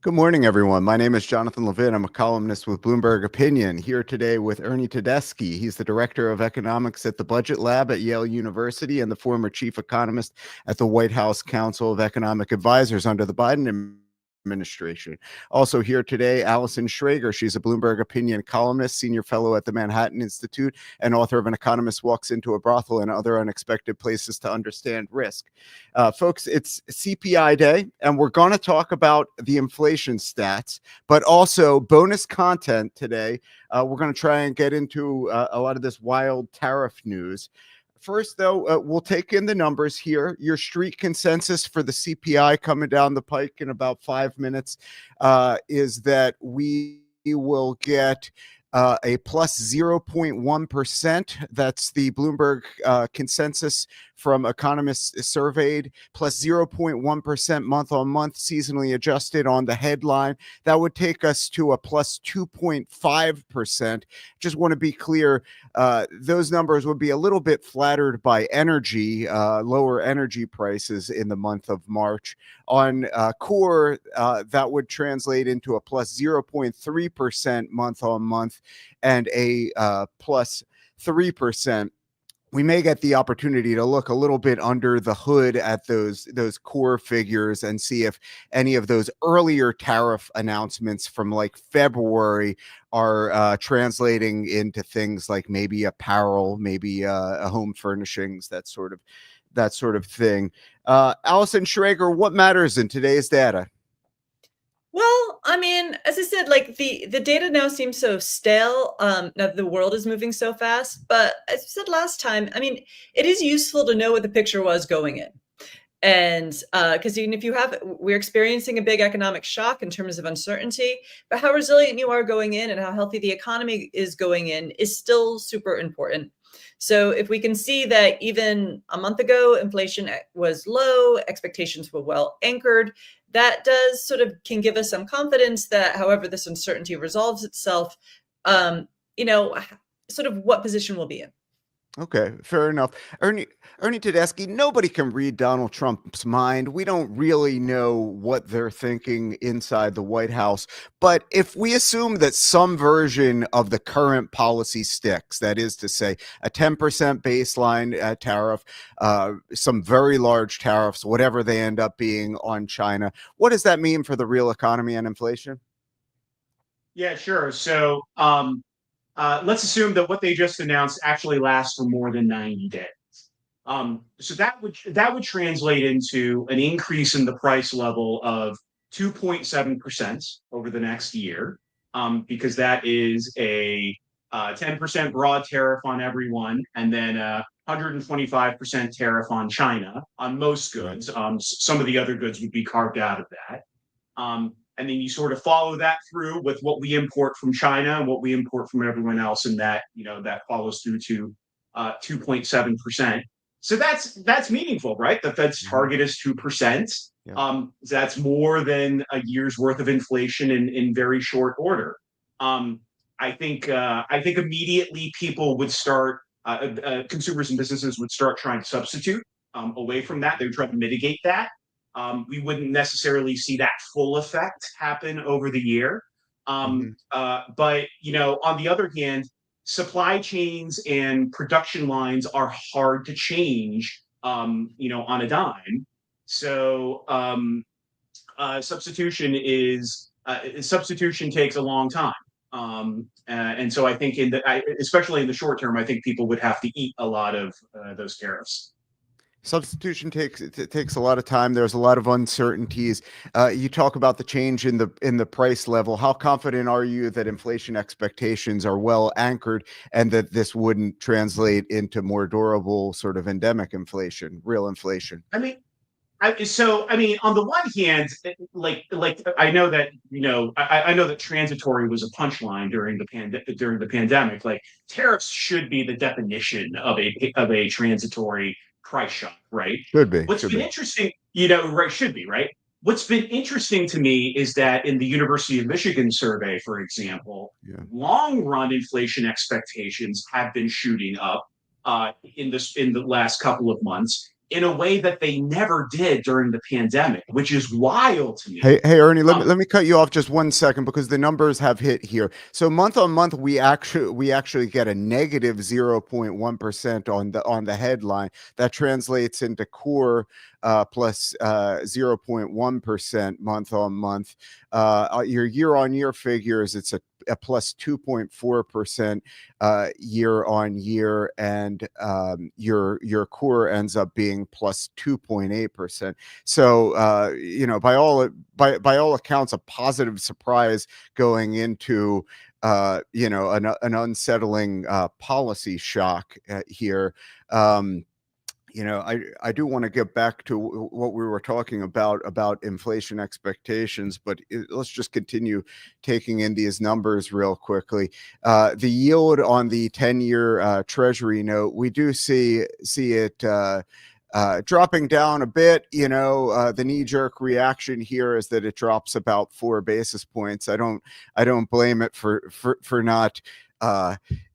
Good morning, everyone. My name is Jonathan Levin. I'm a columnist with Bloomberg Opinion, here today with Ernie Tedeschi. He's the director of economics at the Budget Lab at Yale University and the former chief economist at the White House Council of Economic Advisors under the Biden administration. Also here today, Allison Schrager. She's a Bloomberg Opinion columnist, senior fellow at the Manhattan Institute, and author of An Economist Walks into a Brothel and Other Unexpected Places to Understand Risk. Folks, it's CPI day, and we're going to talk about the inflation stats, but also bonus content today. We're going to try and get into a lot of this wild tariff news. First, though, we'll take in the numbers here. Your street consensus for the CPI coming down the pike in about 5 minutes is that we will get a plus 0.1%. That's the Bloomberg consensus from economists surveyed, plus 0.1% month on month, seasonally adjusted on the headline. That would take us to a plus 2.5%. Just want to be clear, those numbers would be a little bit flattered by energy, lower energy prices in the month of March. On core, that would translate into a plus 0.3% month on month and a plus 3%. We may get the opportunity to look a little bit under the hood at those core figures and see if any of those earlier tariff announcements from like February are translating into things like maybe apparel, maybe home furnishings, that sort of thing. Allison Schrager, what matters in today's data? Well, I mean, as I said, like the data now seems so stale. Now the world is moving so fast. But as I said last time, I mean, it is useful to know what the picture was going in. And because even if we're experiencing a big economic shock in terms of uncertainty, but how resilient you are going in and how healthy the economy is going in is still super important. So if we can see that even a month ago, inflation was low, expectations were well anchored, that does sort of can give us some confidence that however this uncertainty resolves itself, you know, sort of what position we'll be in. Okay, fair enough. Ernie Tedeschi, nobody can read Donald Trump's mind. We don't really know what they're thinking inside the White House. But if we assume that some version of the current policy sticks, that is to say, a 10% baseline tariff, some very large tariffs, whatever they end up being on China, what does that mean for the real economy and inflation? Yeah, sure. So let's assume that what they just announced actually lasts for more than 90 days. So that would translate into an increase in the price level of 2.7% over the next year, because that is a 10% broad tariff on everyone, and then a 125% tariff on China on most goods. Some of the other goods would be carved out of that. And then you sort of follow that through with what we import from China and what we import from everyone else, and that that follows through to 2.7%. So that's meaningful, right? The Fed's target is 2%. Yeah. That's more than a year's worth of inflation in very short order. I think immediately people would start, consumers and businesses would start trying to substitute away from that. They would try to mitigate that. We wouldn't necessarily see that full effect happen over the year. But, on the other hand, supply chains and production lines are hard to change, on a dime. So substitution takes a long time. And so I think especially in the short term, I think people would have to eat a lot of those tariffs. Substitution takes a lot of time. There's a lot of uncertainties. You talk about the change in the price level. How confident are you that inflation expectations are well anchored and that this wouldn't translate into more durable sort of endemic inflation, real inflation? I mean, on the one hand, like I know that I know that transitory was a punchline during the pandemic. Like tariffs should be the definition of a transitory price shock, right? Should be. What's been interesting, right? Should be, right? What's been interesting to me is that in the University of Michigan survey, for example, long-run inflation expectations have been shooting up in the last couple of months, in a way that they never did during the pandemic, which is wild to me. Hey, Ernie, Um, let me cut you off just 1 second because the numbers have hit here. So month on month, we actually get a negative 0.1% on the headline. That translates into core plus 0.1% month on month. Your year on year figures, it's a plus 2.4% year on year, and your core ends up being plus 2.8%. So by all accounts, a positive surprise going into an unsettling policy shock here. Um, I do want to get back to what we were talking about inflation expectations, but let's just continue taking in these numbers real quickly. The yield on the 10-year Treasury note, we do see it dropping down a bit. The knee-jerk reaction here is that it drops about 4 basis points. I don't blame it for not,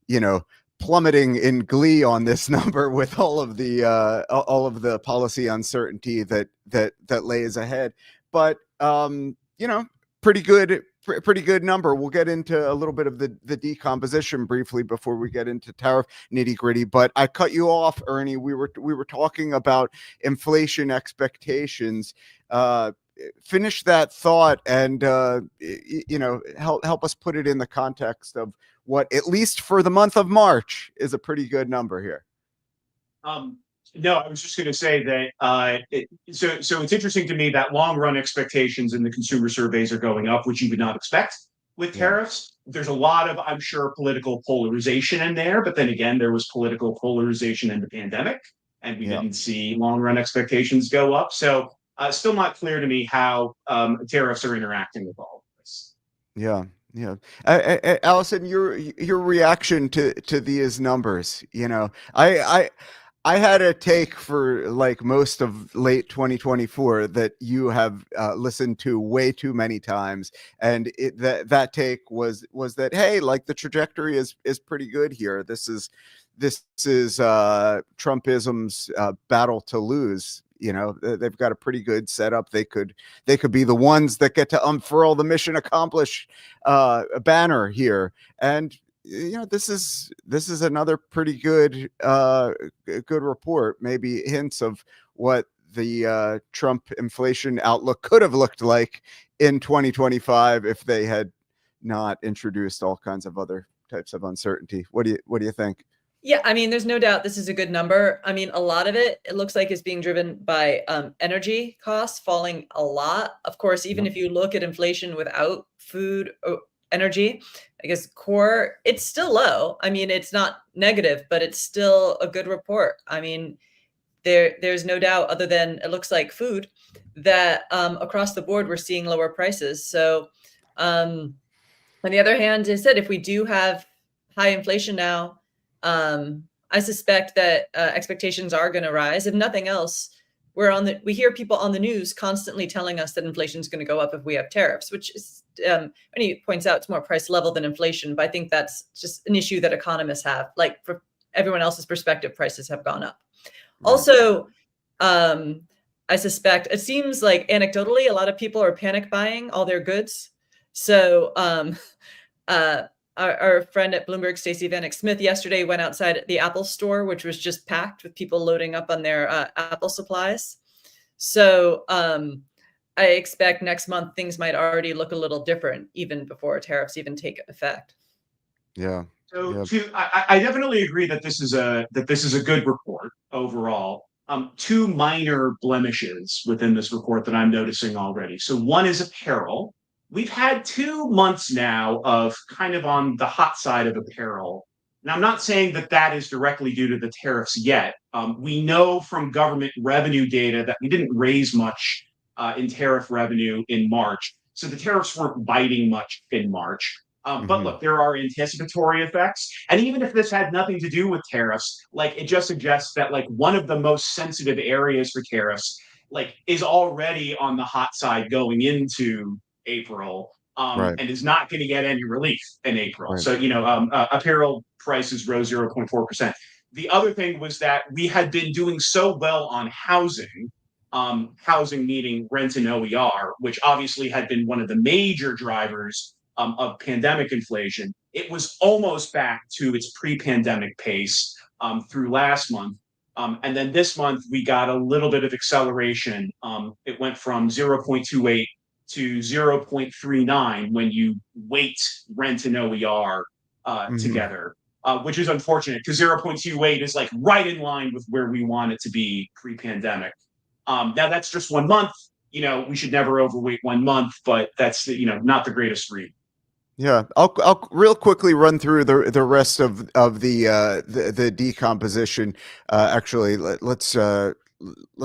you know, plummeting in glee on this number with all of the policy uncertainty that lays ahead. But pretty good number. We'll get into a little bit of the decomposition briefly before we get into tariff nitty gritty. But I cut you off, Ernie. We were talking about inflation expectations. Finish that thought and help us put it in the context of what, at least for the month of March, is a pretty good number here. No, I was just going to say that so it's interesting to me that long run expectations in the consumer surveys are going up, which you would not expect with tariffs. There's a lot of, I'm sure, political polarization in there, but then again, there was political polarization in the pandemic, and we didn't see long run expectations go up. So still not clear to me how tariffs are interacting with all of this. Yeah. Yeah. Allison, your reaction to these numbers, I had a take for like most of late 2024 that you have listened to way too many times, and that take was that, hey, like, the trajectory is pretty good here. This is Trumpism's battle to lose. They've got a pretty good setup. They could be the ones that get to unfurl the mission accomplished banner here. And this is another pretty good report. Maybe hints of what the Trump inflation outlook could have looked like in 2025 if they had not introduced all kinds of other types of uncertainty. What do you think? Yeah, I mean, there's no doubt this is a good number. I mean, a lot of it looks like is being driven by energy costs falling a lot. Of course, even if you look at inflation without food or energy, I guess core, it's still low. I mean, it's not negative, but it's still a good report. I mean, there's no doubt, other than it looks like food, that across the board we're seeing lower prices. So on the other hand, as I said, if we do have high inflation now, I suspect that expectations are going to rise. If nothing else, we hear people on the news constantly telling us that inflation is going to go up if we have tariffs, which is, and he points out, it's more price level than inflation. But I think that's just an issue that economists have. Like, for everyone else's perspective, prices have gone up. Right. Also, I suspect, it seems like anecdotally, a lot of people are panic buying all their goods. So our friend at Bloomberg, Stacey Vanek Smith, yesterday went outside the Apple store, which was just packed with people loading up on their Apple supplies. So I expect next month things might already look a little different, even before tariffs even take effect. Yeah. So I definitely agree that this is a good report overall. Two minor blemishes within this report that I'm noticing already. So one is apparel. We've had 2 months now of kind of on the hot side of apparel. Now, I'm not saying that is directly due to the tariffs yet. We know from government revenue data that we didn't raise much in tariff revenue in March. So the tariffs weren't biting much in March. But look, there are anticipatory effects. And even if this had nothing to do with tariffs, like, it just suggests that, like, one of the most sensitive areas for tariffs, like, is already on the hot side going into April, Right. and is not going to get any relief in April. Right. So, apparel prices rose 0.4%. The other thing was that we had been doing so well on housing, housing meaning rent and OER, which obviously had been one of the major drivers of pandemic inflation. It was almost back to its pre-pandemic pace through last month. And then this month, we got a little bit of acceleration. It went from 0.28 to 0.39 when you weight rent and OER Mhm. together, which is unfortunate because 0.28 is like right in line with where we want it to be pre-pandemic. Now that's just 1 month. We should never overweight 1 month, but that's not the greatest read. Yeah, I'll real quickly run through the rest of the decomposition. Actually, let's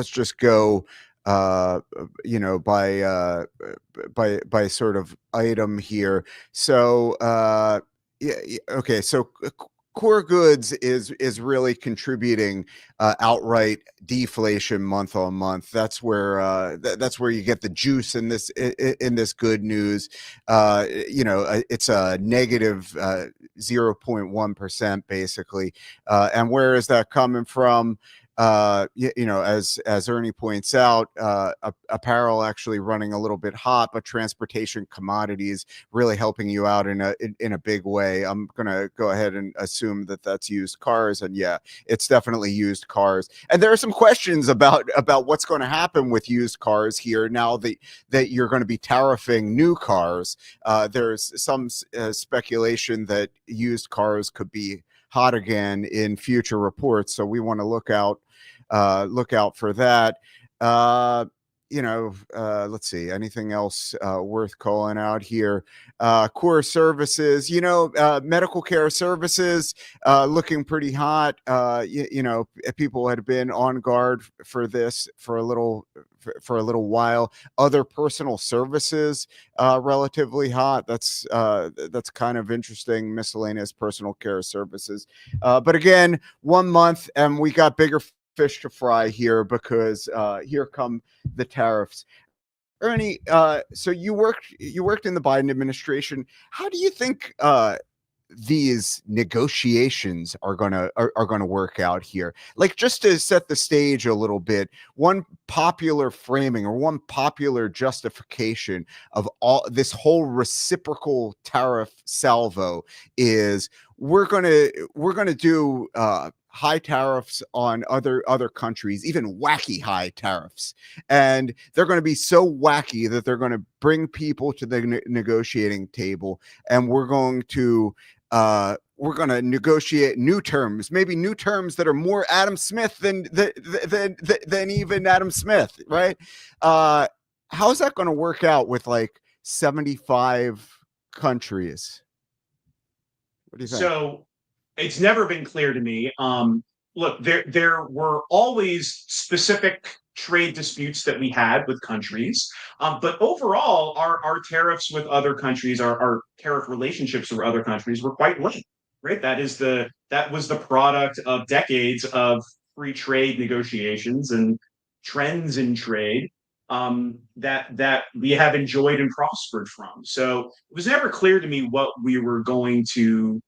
just go by sort of item here. So yeah, okay, so core goods is really contributing outright deflation month on month. That's where that's where you get the juice in this good news. It's a negative 0.1% basically. And where is that coming from? As Ernie points out, apparel actually running a little bit hot, but transportation commodities really helping you out in a big way. I'm gonna go ahead and assume that that's used cars, and yeah, it's definitely used cars. And there are some questions about what's going to happen with used cars here now that you're going to be tariffing new cars. There's some speculation that used cars could be hot again in future reports, so we want to look out for that. Let's see, anything else worth calling out here? Core services, medical care services looking pretty hot. People had been on guard for this for a little while. Other personal services relatively hot. That's kind of interesting. Miscellaneous personal care services, but again, 1 month, and we got bigger fish to fry here because here come the tariffs. Ernie, so you worked in the Biden administration. How do you think these negotiations are gonna work out here? Like, just to set the stage a little bit, one popular framing or one popular justification of all this whole reciprocal tariff salvo is we're gonna do high tariffs on other countries, even wacky high tariffs, and they're going to be so wacky that they're going to bring people to the negotiating table, and we're going to negotiate new terms, maybe new terms that are more Adam Smith than even Adam Smith, right? How's that going to work out with like 75 countries? What do you think? So it's never been clear to me. Look, there were always specific trade disputes that we had with countries, but overall, our tariffs with other countries, our tariff relationships with other countries were quite light. Right, that was the product of decades of free trade negotiations and trends in trade, that we have enjoyed and prospered from. So it was never clear to me what we were going to,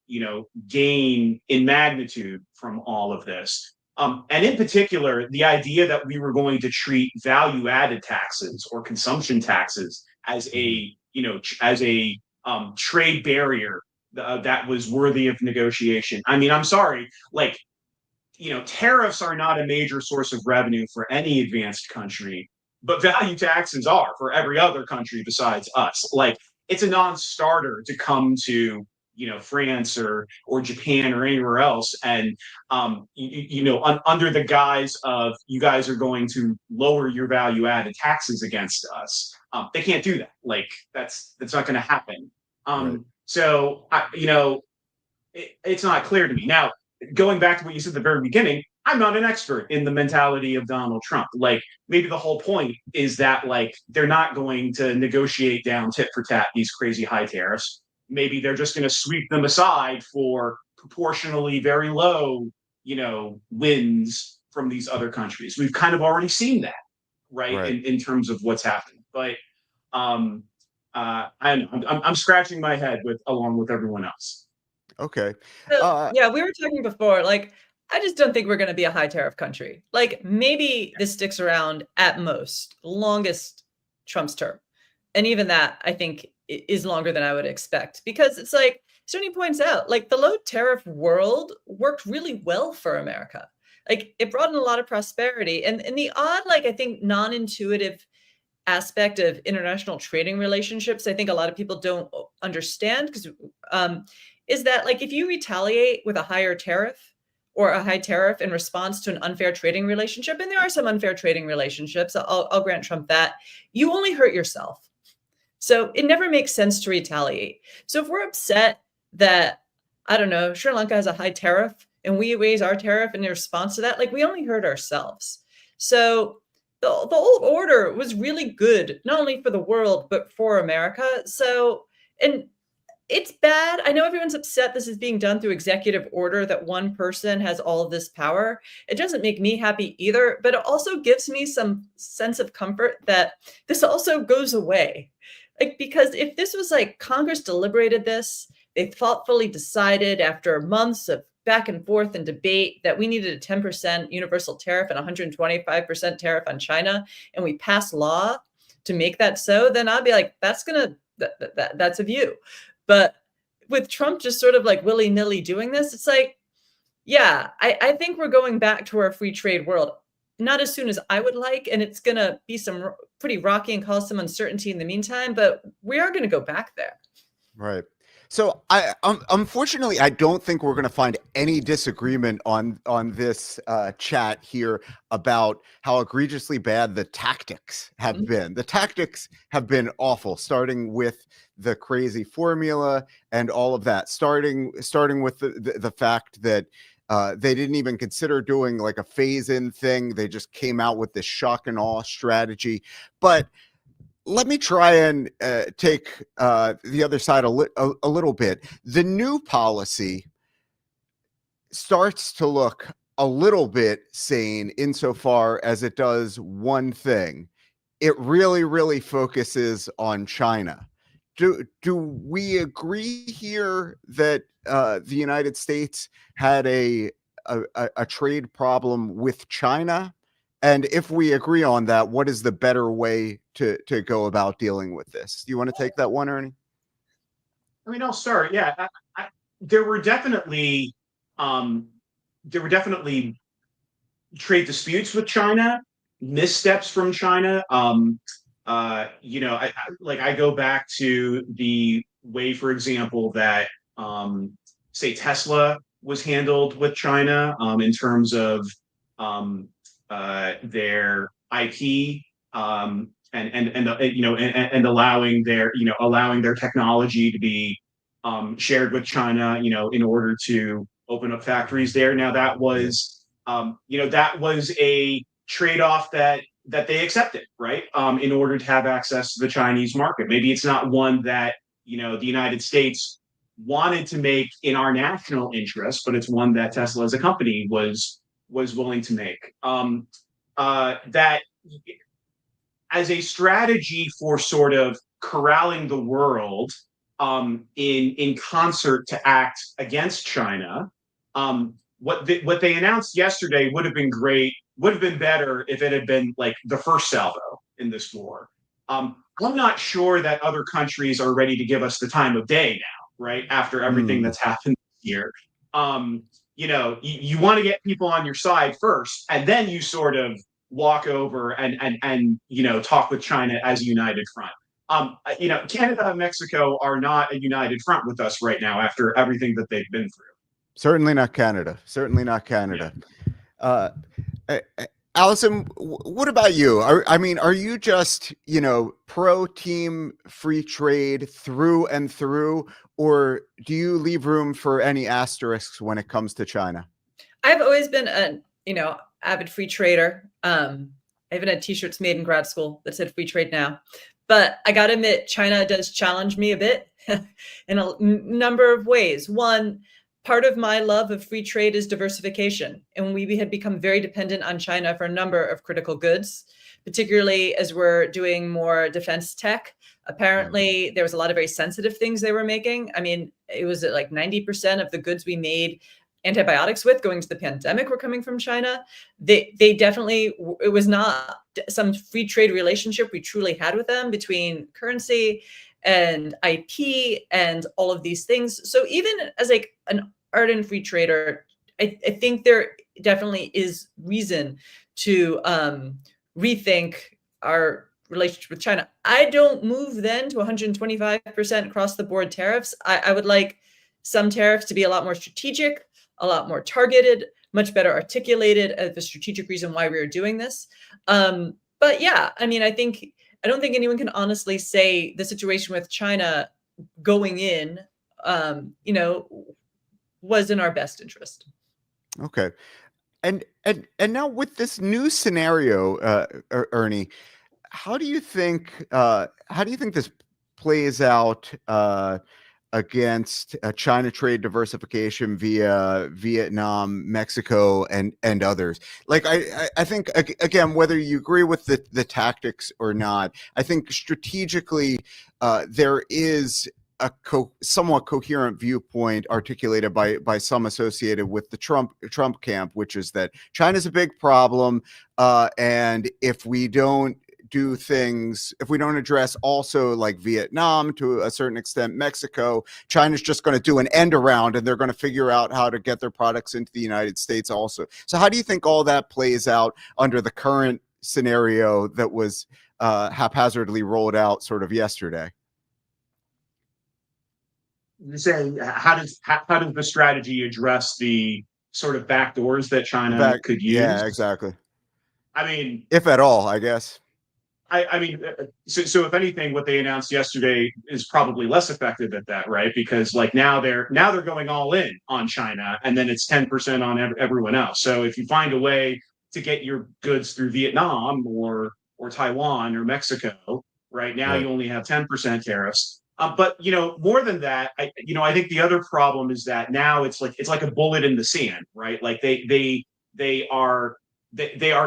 gain in magnitude from all of this. And in particular, the idea that we were going to treat value-added taxes or consumption taxes as a trade barrier that was worthy of negotiation. I mean, I'm sorry, like, tariffs are not a major source of revenue for any advanced country, but value taxes are for every other country besides us. Like, it's a non-starter to come to France or Japan or anywhere else, and under the guise of you guys are going to lower your value-added taxes against us. They can't do that. Like, that's not going to happen. Right. So it's not clear to me now. Going back to what you said at the very beginning, I'm not an expert in the mentality of Donald Trump. Like, maybe the whole point is that, like, they're not going to negotiate down tit for tat these crazy high tariffs. Maybe they're just going to sweep them aside for proportionally very low, wins from these other countries. We've kind of already seen that, right, Right. in terms of what's happened. But um, I don't know. I'm scratching my head along with everyone else. Okay. So, Uh, yeah, we were talking before, like, I just don't think we're going to be a high tariff country. Like maybe this sticks around at most, longest Trump's term. And even that, I think, is longer than I would expect because it's like Stoney points out, like the low tariff world worked really well for America. Like it brought in a lot of prosperity and the odd, like I think non-intuitive aspect of international trading relationships I think a lot of people don't understand because is that like if you retaliate with a higher tariff or a high tariff in response to an unfair trading relationship, and there are some unfair trading relationships, I'll grant Trump that, you only hurt yourself. So it never makes sense to retaliate. So if we're upset that, I don't know, Sri Lanka has a high tariff and we raise our tariff in response to that, like we only hurt ourselves. So the old order was really good, not only for the world, but for America. So, and it's bad. I know everyone's upset this is being done through executive order, that one person has all of this power. It doesn't make me happy either, but it also gives me some sense of comfort that this also goes away. Like, because if this was like Congress deliberated this, they thoughtfully decided after months of back and forth and debate that we needed a 10% universal tariff and 125% tariff on China, and we passed law to make that so, then I'd be like, that's a view. But with Trump just sort of like willy-nilly doing this, it's like, yeah, I think we're going back to our free trade world. Not as soon as I would like, and it's going to be some pretty rocky and cause some uncertainty in the meantime, but we are going to go back there. Right. So unfortunately, I don't think we're going to find any disagreement on this chat here about how egregiously bad the tactics have been. The tactics have been awful, starting with the crazy formula and all of that. Starting with the fact that they didn't even consider doing like a phase-in thing. They just came out with this shock and awe strategy. But let me try and take the other side a little bit. The new policy starts to look a little bit sane insofar as it does one thing. It really, really focuses on China. Do we agree here that the United States had a trade problem with China? And if we agree on that, what is the better way to go about dealing with this? Do you want to take that one, Ernie? I mean, I'll start. Yeah, there were definitely trade disputes with China, missteps from China. I go back to the way, for example, that say Tesla was handled with China in terms of their IP and allowing their technology to be shared with China, in order to open up factories there. Now that was a trade-off that they accepted, right? In order to have access to the Chinese market. Maybe it's not one that the United States wanted to make in our national interest, but it's one that Tesla as a company was willing to make. That as a strategy for sort of corralling the world in concert to act against China. What they announced yesterday would have been great, would have been better if it had been like the first salvo in this war. I'm not sure that other countries are ready to give us the time of day now, right? After everything that's happened here. You want to get people on your side first, and then you sort of walk over and talk with China as a united front. Canada and Mexico are not a united front with us right now after everything that they've been through. Certainly not Canada. Certainly not Canada. Yeah. Allison, what about you? Are you just, pro team free trade through and through, or do you leave room for any asterisks when it comes to China? I've always been an, avid free trader. I even had t-shirts made in grad school that said free trade now. But I got to admit, China does challenge me a bit in a number of ways. One, part of my love of free trade is diversification. And we had become very dependent on China for a number of critical goods, particularly as we're doing more defense tech. Apparently, there was a lot of very sensitive things they were making. I mean, it was like 90% of the goods we made antibiotics with going to the pandemic were coming from China. They definitely, it was not some free trade relationship we truly had with them between currency and IP and all of these things. So even as like an ardent free trader, I think there definitely is reason to rethink our relationship with China. I don't move then to 125% across the board tariffs. I would like some tariffs to be a lot more strategic, a lot more targeted, much better articulated as the strategic reason why we are doing this. But yeah, I mean, I don't think anyone can honestly say the situation with China going in, was in our best interest. Okay. And now with this new scenario, Ernie, how do you think this plays out against China trade diversification via Vietnam, Mexico, and others? Like I think again, whether you agree with the tactics or not, I think strategically there is a somewhat coherent viewpoint articulated by some associated with the Trump camp, which is that China's a big problem, and if we don't address also like Vietnam, to a certain extent Mexico, China's just going to do an end around and they're going to figure out how to get their products into the United States also. So how do you think all that plays out under the current scenario that was haphazardly rolled out sort of yesterday? You're saying how does the strategy address the sort of backdoors that China could use? Yeah, exactly. I mean, if at all, I guess. I mean, so if anything, what they announced yesterday is probably less effective at that, right? Because like now they're going all in on China, and then it's 10% on everyone else. So if you find a way to get your goods through Vietnam or Taiwan or Mexico, right now you only have 10% tariffs. But more than that, I think the other problem is that now it's like a bullet in the sand, right? Like they are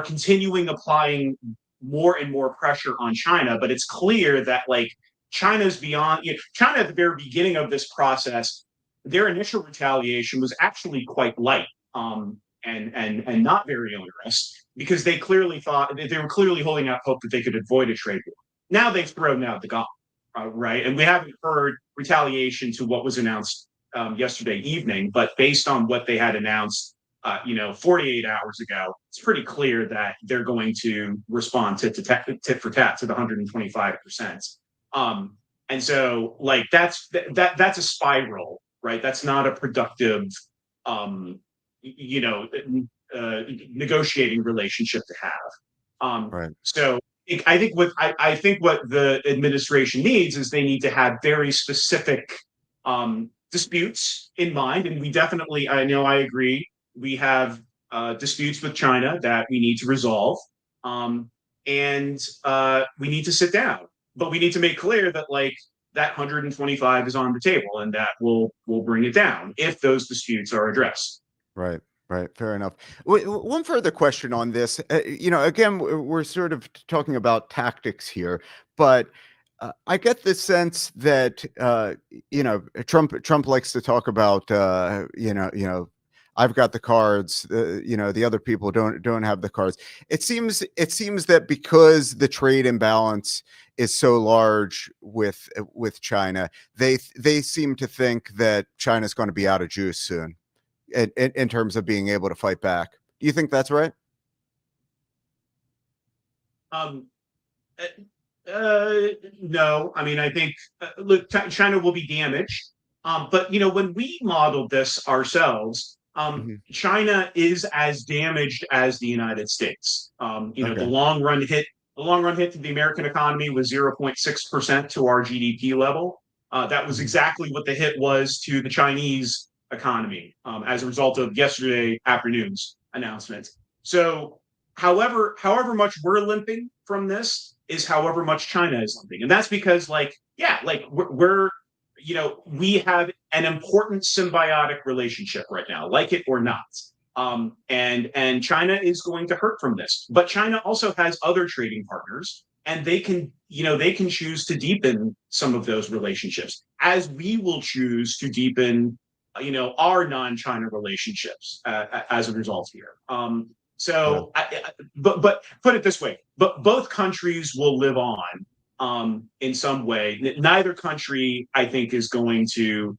continuing applying more and more pressure on China, but it's clear that like China's beyond. China at the very beginning of this process, their initial retaliation was actually quite light, and not very onerous, because they clearly thought they were clearly holding out hope that they could avoid a trade war. Now they've thrown out the gauntlet. Right. And we haven't heard retaliation to what was announced yesterday evening, but based on what they had announced, 48 hours ago, it's pretty clear that they're going to respond tit for tat to the 125%. And so like that's a spiral, right? That's not a productive, negotiating relationship to have. Right. So I think what the administration needs is they need to have very specific disputes in mind, and we definitely, I agree, we have disputes with China that we need to resolve, and we need to sit down, but we need to make clear that like that 125 is on the table, and that we'll bring it down if those disputes are addressed. Right. Right. Fair enough. One further question on this. Again, we're sort of talking about tactics here, but I get the sense that Trump likes to talk about I've got the cards. The other people don't have the cards. It seems that because the trade imbalance is so large with China, they seem to think that China's going to be out of juice soon. In terms of being able to fight back. Do you think that's right? No. I mean, I think, look, China will be damaged. But, when we modeled this ourselves, China is as damaged as the United States. The long run hit to the American economy was 0.6% to our GDP level. That was exactly what the hit was to the Chinese economy as a result of yesterday afternoon's announcement. So however much we're limping from this is however much China is limping. And that's because we're we have an important symbiotic relationship right now, like it or not. And China is going to hurt from this. But China also has other trading partners, and they can choose to deepen some of those relationships, as we will choose to deepen our non-China relationships as a result here. Yeah. But put it this way: but both countries will live on in some way. Neither country, I think, is going to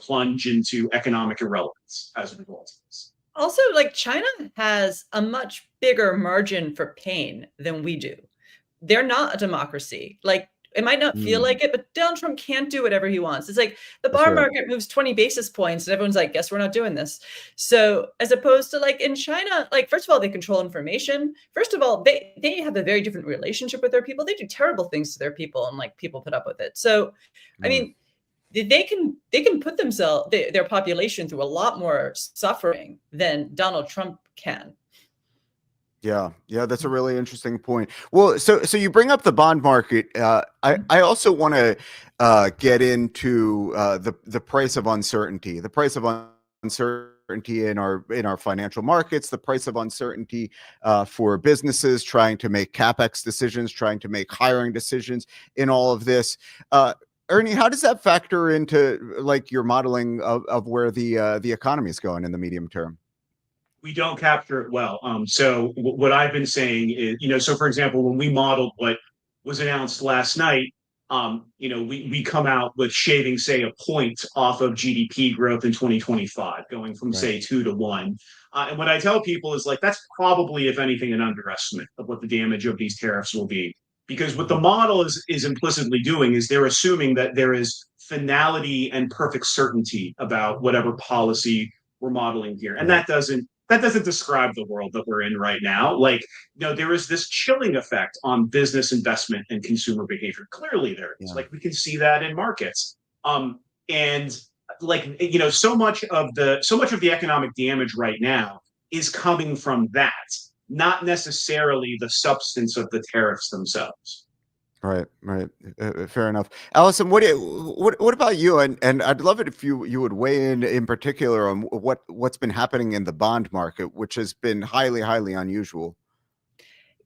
plunge into economic irrelevance as a result of this. Also, like China has a much bigger margin for pain than we do. They're not a democracy. Like it might not feel Mm, like it, but Donald Trump can't do whatever he wants. It's like the that's bar right. market moves 20 basis points and everyone's like, guess we're not doing this. So as opposed to like in China, like first of all, they control information. First of all, they have a very different relationship with their people. They do terrible things to their people and like people put up with it. So I Mm. mean, they can put themselves their population through a lot more suffering than Donald Trump can. Yeah, yeah, that's a really interesting point. Well, so you bring up the bond market. I also want to get into the price of uncertainty, the price of uncertainty in our financial markets, the price of uncertainty for businesses trying to make capex decisions, trying to make hiring decisions in all of this. Ernie, how does that factor into like your modeling of where the economy is going in the medium term? We don't capture it well. So what I've been saying is, so for example, when we modeled what was announced last night, we come out with shaving, say, a point off of GDP growth in 2025, going from Right. say 2 to 1. And what I tell people is like that's probably, if anything, an underestimate of what the damage of these tariffs will be. Because what the model is implicitly doing is they're assuming that there is finality and perfect certainty about whatever policy we're modeling here, and Right. that doesn't describe the world that we're in right now. Like, there is this chilling effect on business investment and consumer behavior. Clearly, there is. Yeah. Like, we can see that in markets. And like, so much of the economic damage right now is coming from that, not necessarily the substance of the tariffs themselves. Right, right. Fair enough. Allison, what about you? And I'd love it if you would weigh in particular on what's been happening in the bond market, which has been highly unusual.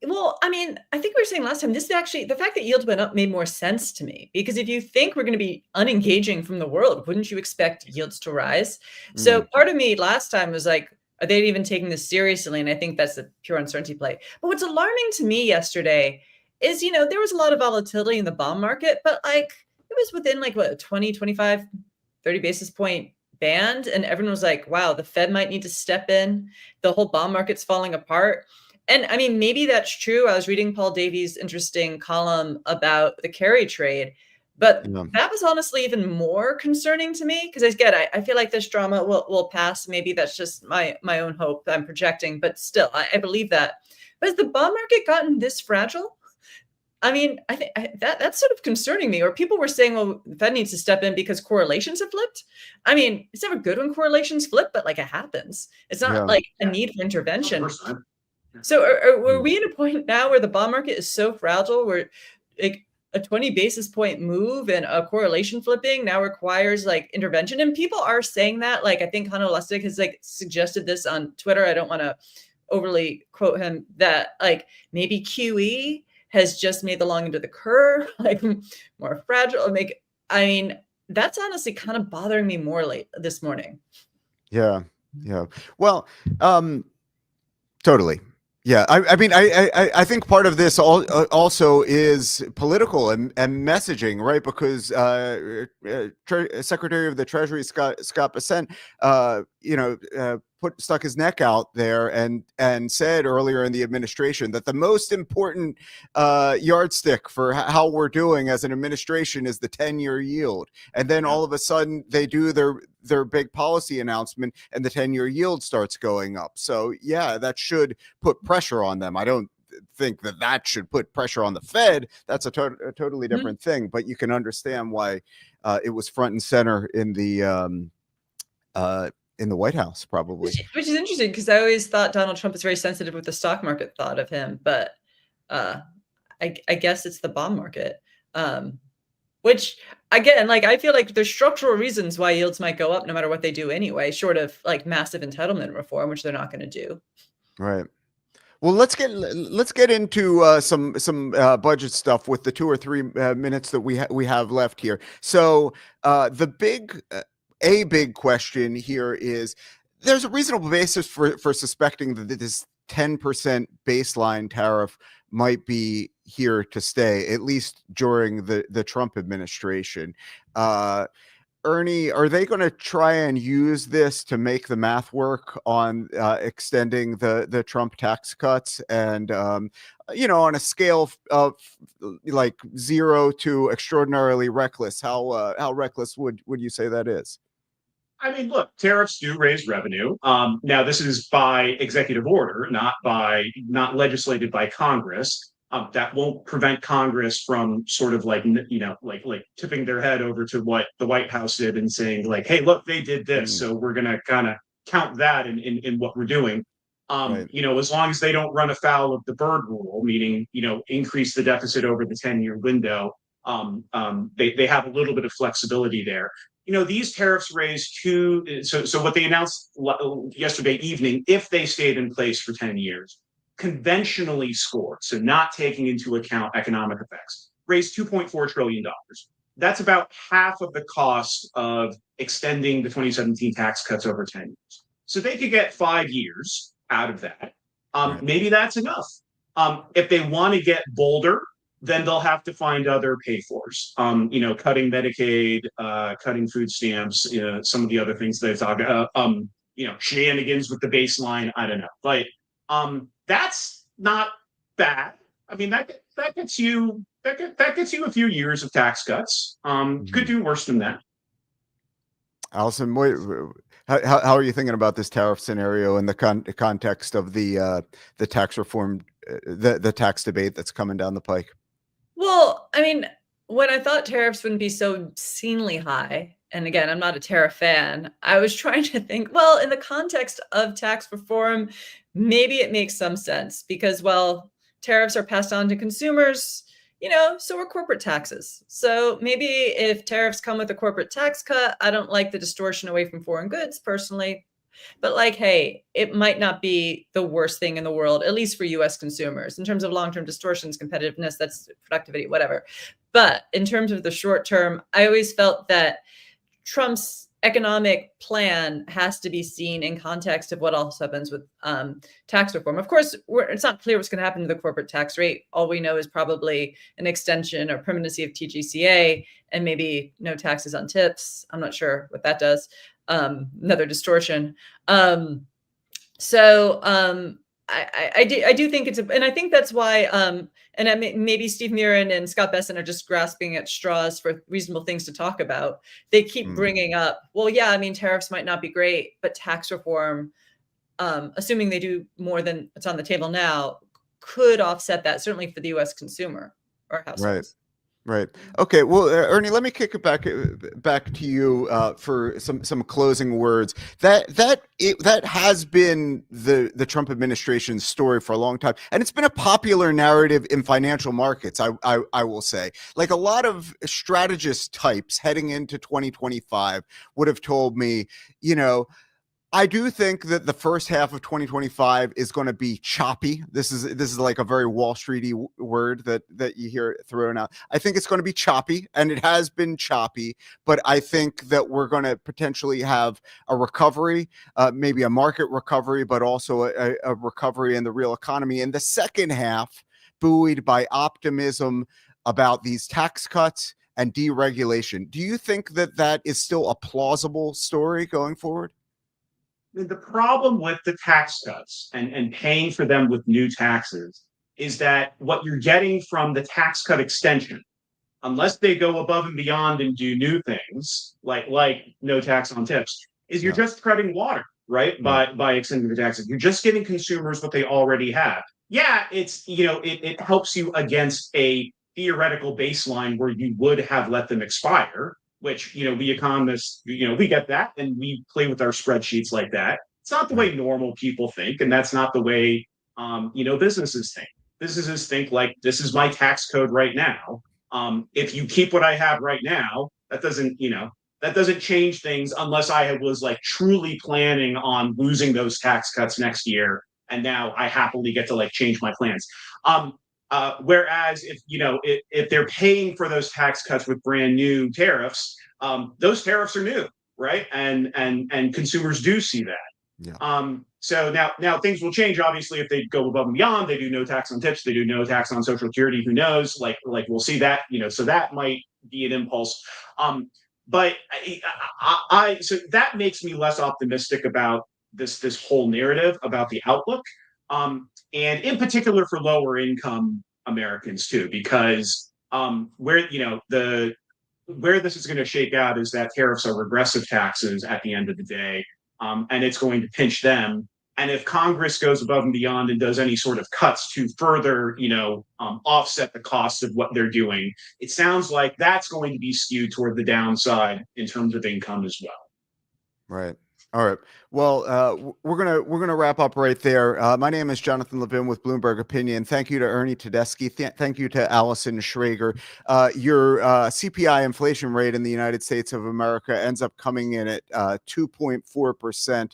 Well, I mean, I think we were saying last time, this is actually the fact that yields went up made more sense to me because if you think we're going to be unengaging from the world, wouldn't you expect yields to rise? So Mm, part of me last time was like, are they even taking this seriously? And I think that's a pure uncertainty play. But what's alarming to me yesterday is, there was a lot of volatility in the bond market, but like it was within like what, 20, 25, 30 basis point band. And everyone was like, wow, the Fed might need to step in. The whole bond market's falling apart. And I mean, maybe that's true. I was reading Paul Davies' interesting column about the carry trade, but yeah, that was honestly even more concerning to me because again, I feel like this drama will pass. Maybe that's just my own hope I'm projecting, but still, I believe that. But has the bond market gotten this fragile? I mean, I think that's sort of concerning me. Or people were saying, well, the Fed needs to step in because correlations have flipped. I mean, it's never good when correlations flip, but like it happens. It's not yeah. like a Yeah, need for not the intervention. first time. So were Mm, we at a point now where the bond market is so fragile where like a 20 basis point move and a correlation flipping now requires like intervention? And people are saying that. Like I think Hunter Lustig has like suggested this on Twitter. I don't want to overly quote him that like maybe QE has just made the long end of the curve like more fragile. I mean, that's honestly kind of bothering me more late this morning. yeah, yeah. Well, um, totally. Yeah, I mean, I think part of this also is political and messaging, right? Because Secretary of the Treasury Scott Bessent, stuck his neck out there and said earlier in the administration that the most important yardstick for how we're doing as an administration is the 10-year yield, and then Yeah. all of a sudden they do their big policy announcement and the 10-year yield starts going up. So yeah, that should put pressure on them. I don't think that should put pressure on the Fed. That's a totally Mhm. different thing, but you can understand why it was front and center in the White House, probably. Which is interesting because I always thought Donald Trump is very sensitive with the stock market thought of him, but uh, I guess it's the bond market. Which again, like I feel like there's structural reasons why yields might go up no matter what they do anyway, short of like massive entitlement reform, which they're not going to do. Right. Well, let's get into some budget stuff with the 2 or 3 minutes that we have left here. So the big a big question here is there's a reasonable basis for suspecting that this 10% baseline tariff might be here to stay, at least during the Trump administration. Ernie, are they going to try and use this to make the math work on extending the Trump tax cuts? And, on a scale of like 0 to extraordinarily reckless, how reckless would you say that is? I mean, look, tariffs do raise revenue. Now, this is by executive order, not legislated by Congress. That won't prevent Congress from sort of like tipping their head over to what the White House did and saying like, "Hey, look, they did this, so we're going to kind of count that in what we're doing." Right. As long as they don't run afoul of the Bird rule, meaning increase the deficit over the 10-year window, they have a little bit of flexibility there. These tariffs raise two. So what they announced yesterday evening, if they stayed in place for 10 years, conventionally scored, so not taking into account economic effects, raised $2.4 trillion. That's about half of the cost of extending the 2017 tax cuts over 10 years. So they could get 5 years out of that. Right. Maybe that's enough. If they want to get bolder, then they'll have to find other pay-fors. Cutting Medicaid, cutting food stamps, some of the other things they've talked about. Shenanigans with the baseline. I don't know, but that's not bad. I mean, that gets you a few years of tax cuts. Could do worse than that. Allison, how are you thinking about this tariff scenario in the context of the tax reform, the tax debate that's coming down the pike? Well, I mean, when I thought tariffs wouldn't be so obscenely high, and again, I'm not a tariff fan, I was trying to think, well, in the context of tax reform, maybe it makes some sense because, well, tariffs are passed on to consumers, so are corporate taxes. So maybe if tariffs come with a corporate tax cut, I don't like the distortion away from foreign goods personally. But like, hey, it might not be the worst thing in the world, at least for US consumers. In terms of long-term distortions, competitiveness, that's productivity, whatever. But in terms of the short term, I always felt that Trump's economic plan has to be seen in context of what else happens with tax reform. Of course, it's not clear what's going to happen to the corporate tax rate. All we know is probably an extension or permanency of TGCA and maybe no taxes on tips. I'm not sure what that does. Another distortion. I do think and I think that's why, maybe Steve Murin and Scott Besson are just grasping at straws for reasonable things to talk about. They keep bringing up, well, yeah, I mean, tariffs might not be great, but tax reform, assuming they do more than what's on the table now, could offset that, certainly for the U.S. consumer or households. Right. Okay. Well, Ernie, let me kick it back to you for some closing words. That has been the Trump administration's story for a long time, and it's been a popular narrative in financial markets. I will say, like a lot of strategist types heading into 2025 would have told me, I do think that the first half of 2025 is going to be choppy. This is like a very Wall Streety word that you hear thrown out. I think it's going to be choppy, and it has been choppy. But I think that we're going to potentially have a recovery, maybe a market recovery, but also a recovery in the real economy in the second half, buoyed by optimism about these tax cuts and deregulation. Do you think that is still a plausible story going forward? The problem with the tax cuts and paying for them with new taxes is that what you're getting from the tax cut extension, unless they go above and beyond and do new things like no tax on tips, is you're just treading water, right? By extending the taxes. You're just giving consumers what they already have. Yeah, it helps you against a theoretical baseline where you would have let them expire, which, we economists, we get that and we play with our spreadsheets like that. It's not the way normal people think, and that's not the way, businesses think. Businesses think like, this is my tax code right now. If you keep what I have right now, that doesn't change things unless I was like truly planning on losing those tax cuts next year. And now I happily get to like change my plans. Whereas if they're paying for those tax cuts with brand new tariffs, those tariffs are new. right? And consumers do see that. Yeah. So now things will change, obviously, if they go above and beyond. They do no tax on tips, they do no tax on Social Security. Who knows? Like we'll see that, so that might be an impulse. But so that makes me less optimistic about this whole narrative about the outlook, and in particular for lower income Americans too, because where this is going to shake out is that tariffs are regressive taxes at the end of the day, and it's going to pinch them. And if Congress goes above and beyond and does any sort of cuts to further, offset the costs of what they're doing, it sounds like that's going to be skewed toward the downside in terms of income as well. Right. All right. Well, we're gonna wrap up right there. My name is Jonathan Levin with Bloomberg Opinion. Thank you to Ernie Tedeschi. Thank you to Allison Schrager. Your CPI inflation rate in the United States of America ends up coming in at 2.4%.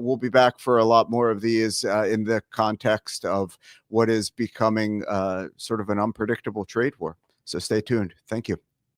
We'll be back for a lot more of these in the context of what is becoming sort of an unpredictable trade war. So stay tuned. Thank you.